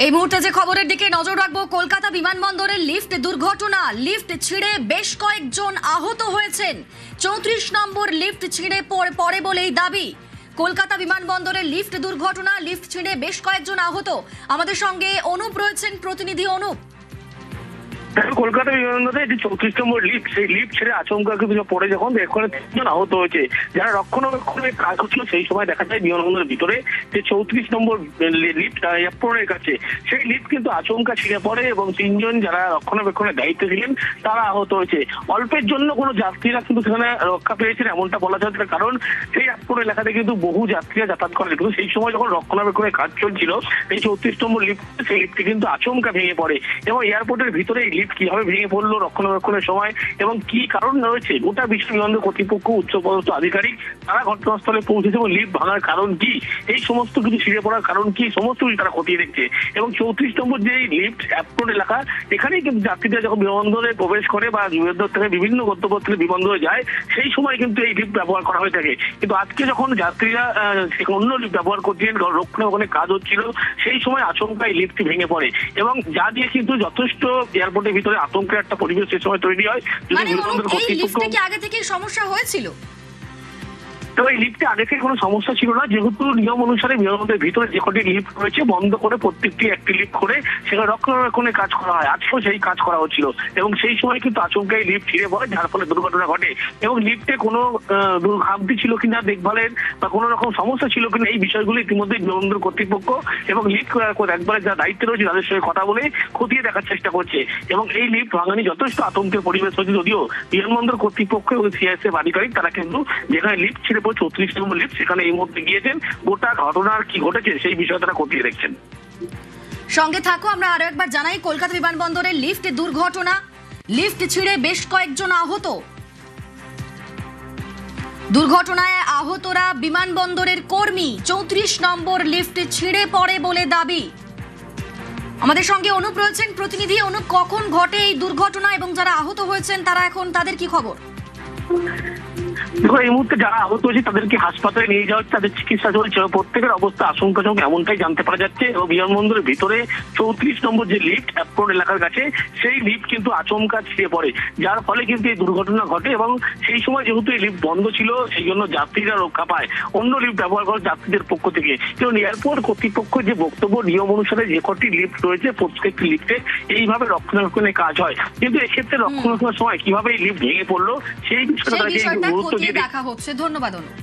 এই মুহূর্তে যে খবরের দিকে নজর রাখবো, কলকাতা বিমানবন্দরের লিফট দুর্ঘটনা। লিফট ছিঁড়ে বেশ কয়েকজন আহত হয়েছেন। 34 নম্বর লিফট ছিঁড়ে পড়ে বলেই দাবি। কলকাতা বিমানবন্দরের লিফট দুর্ঘটনা, লিফট ছিঁড়ে বেশ কয়েকজন আহত। আমাদের সঙ্গে অনুপ রয়েছেন, প্রতিনিধি অনুপ। কলকাতা বিমানবন্দরে যে 34 নম্বর লিফট, সেই লিফট ছেড়ে আচমকা পড়ে যখন এখানে 3জন আহত হয়েছে। যারা রক্ষণাবেক্ষণের কাজ হচ্ছিল সেই সময় দেখা যায় বিমানবন্দরের ভিতরে যে 34 নম্বর লিফট এয়ারপোর্টের কাছে, সেই লিফট কিন্তু আচমকা ছিঁড়ে পড়ে এবং 3জন যারা রক্ষণাবেক্ষণের দায়িত্বে ছিলেন তারা আহত হয়েছে। অল্পের জন্য কোনো যাত্রীরা কিন্তু সেখানে রক্ষা পেয়েছেন এমনটা বলা যাচ্ছে, কারণ সেই এয়ারপোর্ট এলাকাতে কিন্তু বহু যাত্রীরা যাতায়াত করেন। কিন্তু সেই সময় যখন রক্ষণাবেক্ষণের কাজ চলছিল, এই 34 নম্বর লিফট, সেই লিফটটি কিন্তু আচমকা ভেঙে পড়ে এবং এয়ারপোর্টের ভিতরে কিভাবে ভেঙে পড়লো রক্ষণাবেক্ষণের সময় এবং কি কারণ রয়েছে, গোটা বিশ্ব বিমানবন্দর কর্তৃপক্ষ উচ্চপদস্থ আধিকারিক তারা ঘটনাস্থলে পৌঁছেছে এবং লিফট ভাঙার কারণ কি, এই সমস্ত কিছু ছিঁড়ে পড়ার কারণ কি, সমস্ত কিছু তারা খতিয়ে দেখছে। এবং 34 নম্বর যে লিফট এয়ারপোর্ট এলাকা, এখানেই কিন্তু যাত্রীরা যখন বিমানবন্দরে প্রবেশ করে বা বিমানবন্দর থেকে বিভিন্ন গন্তব্যস্থলে বিমানবন্দরে যায়, সেই সময় কিন্তু এই লিফট ব্যবহার করা হয়ে থাকে। কিন্তু আজকে যখন যাত্রীরা অন্য লিফট ব্যবহার করছিলেন, রক্ষণাবেক্ষণের কাজ হচ্ছিল, সেই সময় আচমকা এই লিফটটি ভেঙে পড়ে এবং যা দিয়ে কিন্তু যথেষ্ট এয়ারপোর্টের ভিতরে আতঙ্কের একটা পরিবেশ সে সময় তৈরি হয়। আগে থেকে সমস্যা হয়েছিল, তবে এই লিফটে আগে থেকে কোনো সমস্যা ছিল না, যেহেতু নিয়ম অনুসারে বিমানবন্দরের ভিতরে যে কটি লিফট রয়েছে বন্ধ করে প্রত্যেকটি একটি লিফট করে সেখানে রক্ষণাবেক্ষণের কাজ করা হয়। আজকেও সেই কাজ করা হচ্ছিল এবং সেই সময় কিন্তু আচমকা এই লিফট ছিঁড়ে পড়ে, যার ফলে দুর্ঘটনা ঘটে। এবং লিফটে কোনো খামতি ছিল কিনা দেখভালের বা কোনো রকম সমস্যা ছিল কিনা, এই বিষয়গুলি ইতিমধ্যে বিমানবন্দর কর্তৃপক্ষ এবং লিফট একবারে যা দায়িত্বে রয়েছে তাদের সঙ্গে কথা বলে খতিয়ে দেখার চেষ্টা করছে। এবং এই লিফট ভাঙানি যথেষ্ট আতঙ্কের পরিবেশ হয়েছে, যদিও বিমানবন্দর কর্তৃপক্ষ এবং সিআইএসএফ আধিকারিক তারা কিন্তু যেখানে লিফট ছিঁড়ে 34 নম্বর লিফট, সেখানে এই মুহূর্তে গিয়েছেন, গোটা ঘটনার কি ঘটেছে সেই বিষয়ে তারা খতিয়ে দেখছেন। সঙ্গে থাকো, আমরা আরো একবার জানাই, কলকাতা বিমানবন্দরের লিফট দুর্ঘটনা, লিফট ছিঁড়ে বেশ কয়েকজন আহত। দুর্ঘটনায় আহতরা বিমানবন্দরের কর্মী। 34 নম্বর লিফট ছিঁড়ে পড়ে বলে দাবি। আমাদের সঙ্গে অনুপ রয়েছেন, প্রতিনিধি। অনুপ, কখন ঘটে এই দুর্ঘটনা এবং যারা আহত হয়েছেন তারা এখন তাদের কি খবর? দেখো, এই মুহূর্তে যারা আহত হয়েছে তাদেরকে হাসপাতালে নিয়ে যাওয়া হচ্ছে, তাদের চিকিৎসা চলছে। প্রত্যেকের অবস্থা আশঙ্কাজনক এমনটাই জানতে পারা যাচ্ছে। এবং বিমানবন্দরের ভিতরে 34 নম্বর যে লিফট এয়ারপোর্ট এলাকার কাছে, সেই লিফট কিন্তু আচমকা ছিঁড়ে পড়ে, যার ফলে কিন্তু এই দুর্ঘটনা ঘটে। এবং সেই সময় যেহেতু এই লিফট বন্ধ ছিল, সেই জন্য যাত্রীরা রক্ষা পায় অন্য লিফট ব্যবহার করে যাত্রীদের পক্ষ থেকে। এবং এয়ারপোর্ট কর্তৃপক্ষের যে বক্তব্য, নিয়ম অনুসারে যে কটি লিফট রয়েছে প্রত্যেকটি লিফটে এইভাবে রক্ষণাবেক্ষণের কাজ হয়। কিন্তু এক্ষেত্রে রক্ষণাবেক্ষণের সময় কিভাবে এই লিফট ভেঙে পড়লো সেই বিষয়টা গুরুত্ব দিয়ে দেখা হচ্ছে। ধন্যবাদ অনুপ।